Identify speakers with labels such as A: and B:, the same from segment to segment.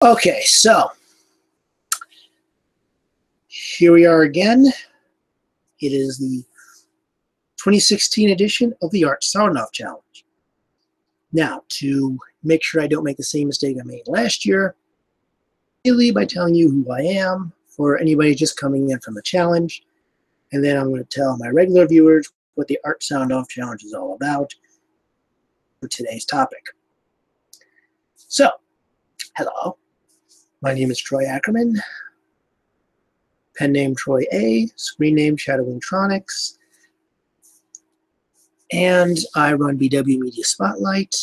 A: Okay, so here we are again. It is the 2016 edition of the Art Soundoff Challenge. Now, to make sure I don't make the same mistake I made last year, really by telling you who I am for anybody just coming in from the challenge, and then I'm going to tell my regular viewers what the Art Soundoff Challenge is all about for today's topic. So, hello. My name is Troy Ackerman, pen name Troy A, screen name Shadowintronics, and I run BW Media Spotlight,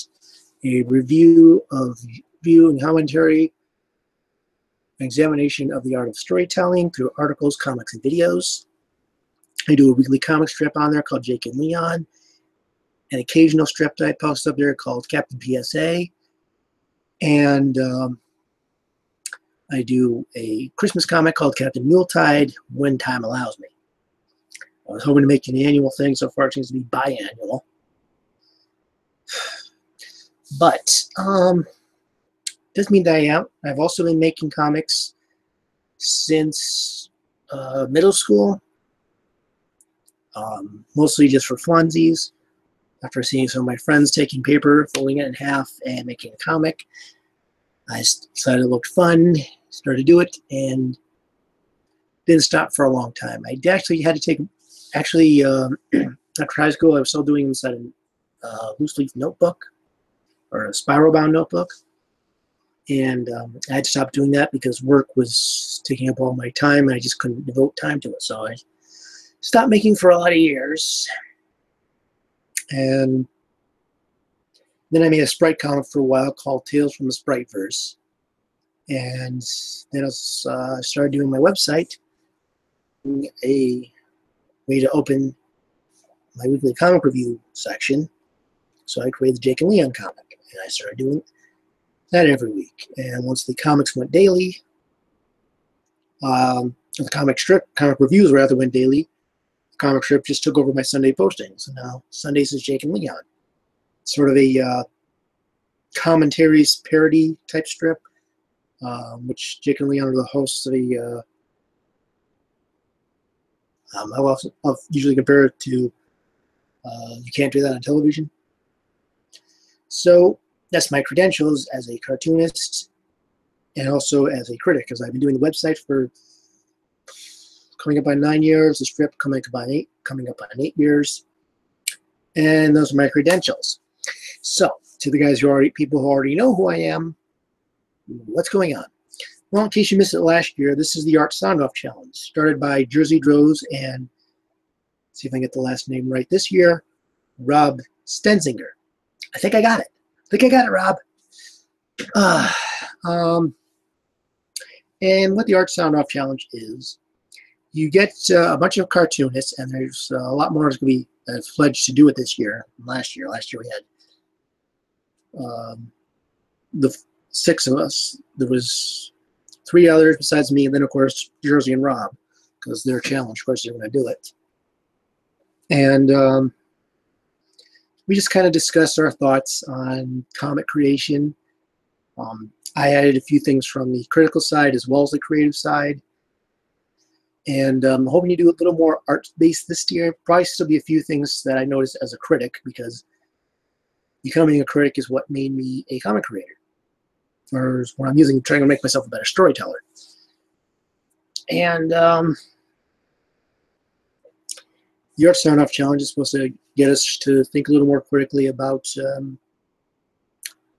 A: a review and commentary, an examination of the art of storytelling through articles, comics, and videos. I do a weekly comic strip on there called Jake and Leon, an occasional strip that I post up there called Captain PSA, and I do a Christmas comic called Captain Muletide when time allows me. I was hoping to make an annual thing, so far it seems to be biannual. But doesn't mean that I am. I've also been making comics since middle school, mostly just for funsies. After seeing some of my friends taking paper, folding it in half, and making a comic, I decided it looked fun, started to do it, and didn't stop for a long time. I actually had to take, after high school, I was still doing them inside a loose leaf notebook, or a spiral bound notebook. And I had to stop doing that because work was taking up all my time, and I just couldn't devote time to it. So I stopped making for a lot of years. And then I made a sprite comic for a while called Tales from the Spriteverse. And then I started doing my website, a way to open my weekly comic review section. So I created the Jake and Leon comic, and I started doing that every week. And once the comics went daily, the comic reviews rather went daily, the comic strip just took over my Sunday postings. So now Sundays is Jake and Leon. Sort of a commentaries parody type strip, which Jake and Leon are the hosts of a. I'll usually compare it to You Can't Do That on Television. So that's my credentials as a cartoonist and also as a critic, because I've been doing the website for coming up on 9 years, the strip coming up on 8 years, and those are my credentials. So, to the guys people who already know who I am, what's going on? Well, in case you missed it last year, this is the Art Soundoff Challenge, started by Jersey Droz and, see if I can get the last name right this year, Rob Stenzinger. I think I got it. Rob. And what the Art Soundoff Challenge is, you get a bunch of cartoonists, and there's a lot more that's going to be pledged to do it this year. Last year we had the 6 of us. There was 3 others besides me, and then of course Jersey and Rob, because they're challenged. Of course, they're going to do it. And we just kind of discussed our thoughts on comic creation. I added a few things from the critical side as well as the creative side. And I'm hoping to do a little more art-based this year. Probably still be a few things that I noticed as a critic, because becoming a critic is what made me a comic creator, or what I'm using trying to make myself a better storyteller. And the Art Soundoff Challenge is supposed to get us to think a little more critically about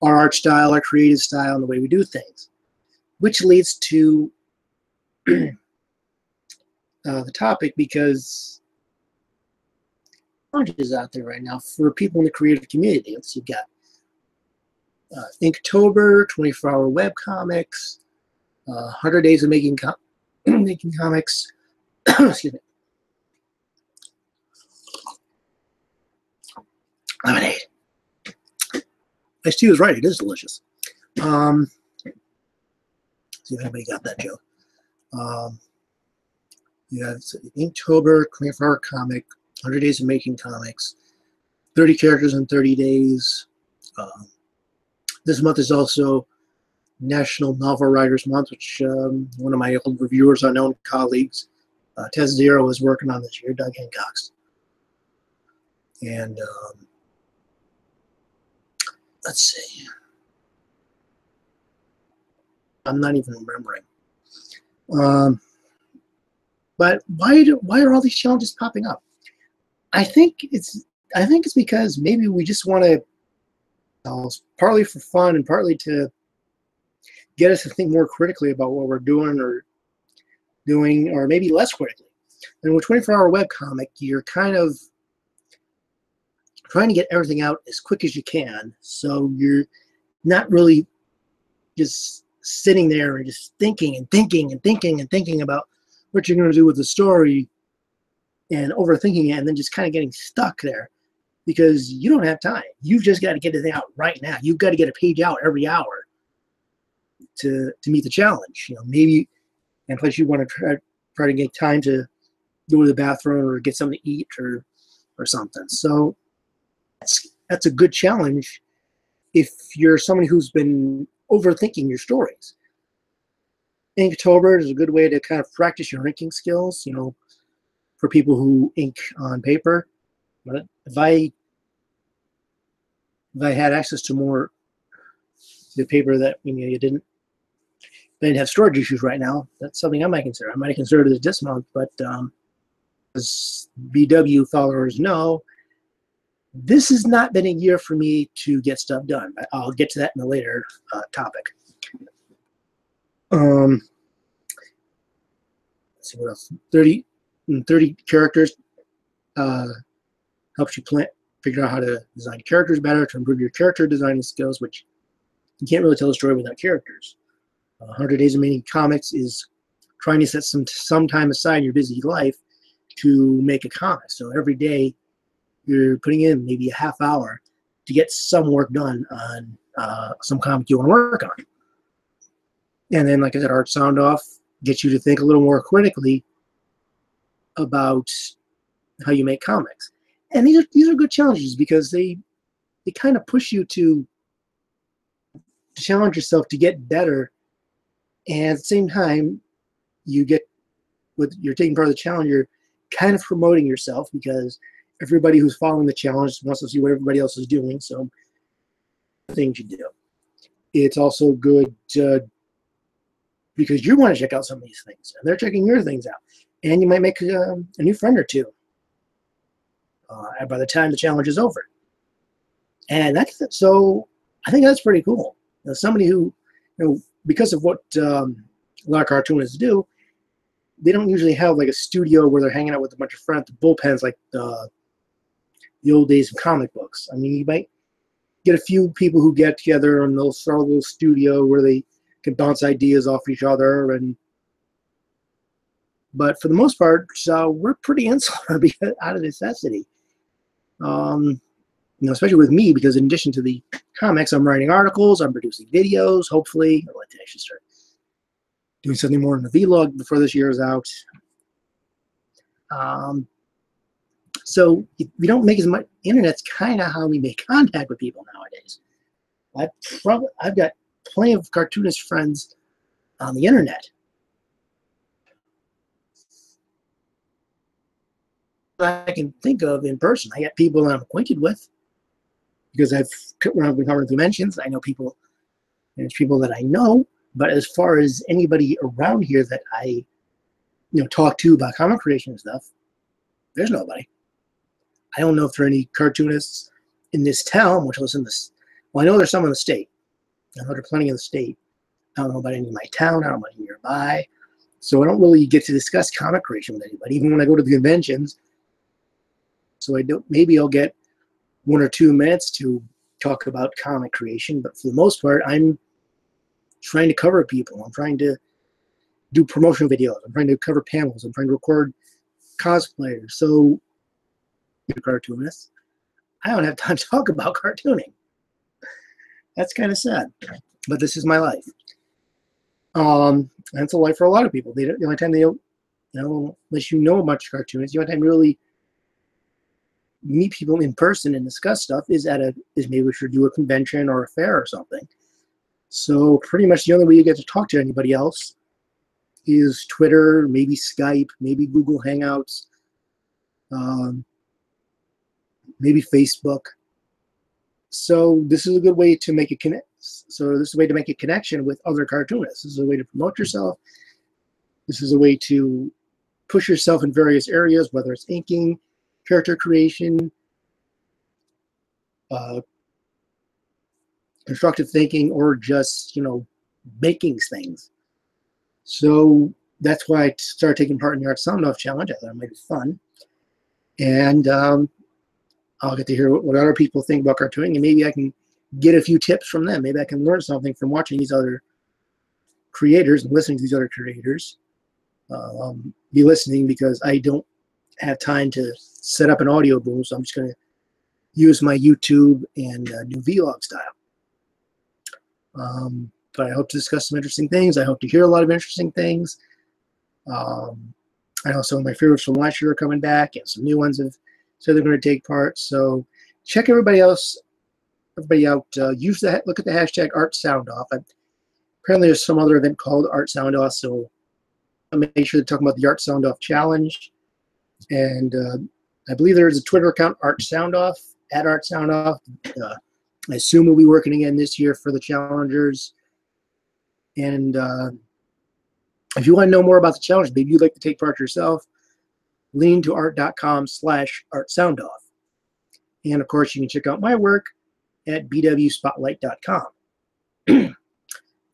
A: our art style, our creative style, and the way we do things, which leads to the topic, because challenges out there right now for people in the creative community. You've got Inktober, 24-hour web comics, 100 days of making comics. Excuse me. Lemonade. Iced tea was right. It is delicious. See if anybody got that joke. You have Inktober, 24-hour comic, 100 days of making comics, 30 characters in 30 days. This month is also National Novel Writers Month, which one of my old reviewers, unknown colleagues, Test Zero, is working on this year, Doug Hancock's. And let's see. I'm not even remembering. But why are all these challenges popping up? I think it's because maybe we just want to, partly for fun and partly to get us to think more critically about what we're doing, or maybe less critically. And with 24-hour webcomic, you're kind of trying to get everything out as quick as you can, so you're not really just sitting there and just thinking about what you're going to do with the story and overthinking it, and then just kind of getting stuck there because you don't have time. You've just got to get it out right now. You've got to get a page out every hour to meet the challenge. Maybe, and plus you want to try to get time to go to the bathroom or get something to eat or something. So that's a good challenge if you're somebody who's been overthinking your stories. Inktober is a good way to kind of practice your inking skills, for people who ink on paper. But if I had access to more the paper that you didn't have storage issues right now, that's something I might consider. I might have considered it this month, but as BW followers know, this has not been a year for me to get stuff done. I'll get to that in a later topic. Let's see what else. 30 characters helps you figure out how to design characters better, to improve your character designing skills, which you can't really tell a story without characters. 100 Days of Making Comics is trying to set some time aside in your busy life to make a comic. So every day you're putting in maybe a half hour to get some work done on some comic you want to work on. And then, like I said, Art Soundoff gets you to think a little more critically about how you make comics. And these are good challenges because they kind of push you to challenge yourself to get better. And at the same time, you're taking part of the challenge, you're kind of promoting yourself because everybody who's following the challenge wants to see what everybody else is doing. So things you do. It's also good because you want to check out some of these things, and they're checking your things out, and you might make a new friend or two by the time the challenge is over. And so I think that's pretty cool. Somebody who, because of what a lot of cartoonists do, they don't usually have like a studio where they're hanging out with a bunch of friends, the bullpens like the old days of comic books. I mean, you might get a few people who get together and they'll start a little studio where they can bounce ideas off each other. But for the most part, we're pretty insular because out of necessity. Especially with me, because in addition to the comics, I'm writing articles, I'm producing videos, hopefully. I should start doing something more in the vlog before this year is out. So if we don't make as much, internet's kind of how we make contact with people nowadays. I've got plenty of cartoonist friends on the internet. I can think of in person. I got people that I'm acquainted with because when I've been covering conventions, I know people. There's people that I know, but as far as anybody around here that I, talk to about comic creation and stuff, there's nobody. I don't know if there are any cartoonists in this town, which listen to this. Well, I know there's some in the state. I know there are plenty in the state. I don't know about any in my town. I don't know about any nearby. So I don't really get to discuss comic creation with anybody, even when I go to the conventions. So maybe I'll get 1 or 2 minutes to talk about comic creation, but for the most part, I'm trying to cover people. I'm trying to do promotional videos. I'm trying to cover panels. I'm trying to record cosplayers. So, cartoonists, I don't have time to talk about cartooning. That's kind of sad, but this is my life. And it's a life for a lot of people. The only time unless you know much cartoonists, the only time you really meet people in person and discuss stuff is maybe we should do a convention or a fair or something. So pretty much the only way you get to talk to anybody else is Twitter, maybe Skype, maybe Google Hangouts, maybe Facebook. So this is a good way to make a connection with other cartoonists. This is a way to promote yourself. This is a way to push yourself in various areas, whether it's inking, character creation, constructive thinking, or just, making things. So that's why I started taking part in the Art Soundoff challenge. I thought it might be fun. And I'll get to hear what other people think about cartooning, and maybe I can get a few tips from them. Maybe I can learn something from watching these other creators and listening to these other creators. Be listening because I don't have time to set up an audio boom, so I'm just going to use my YouTube and do vlog style. But I hope to discuss some interesting things. I hope to hear a lot of interesting things. I know some of my favorites from last year are coming back, and some new ones have said they're going to take part. So check everybody out. Look at the hashtag Art Soundoff. Apparently there's some other event called Art Soundoff, so I'll make sure to talk about the Art Soundoff challenge. And I believe there's a Twitter account, Art Soundoff, at Art Soundoff. I assume we'll be working again this year for the challengers. And if you want to know more about the challenge, maybe you'd like to take part yourself, lean to art.com/artsoundoff. And of course, you can check out my work at bwspotlight.com.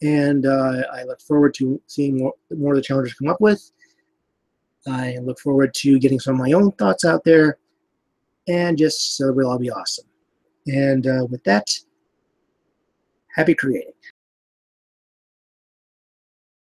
A: And I look forward to seeing more of the challengers come up with. I look forward to getting some of my own thoughts out there, and just so it'll all be awesome. And with that, happy creating.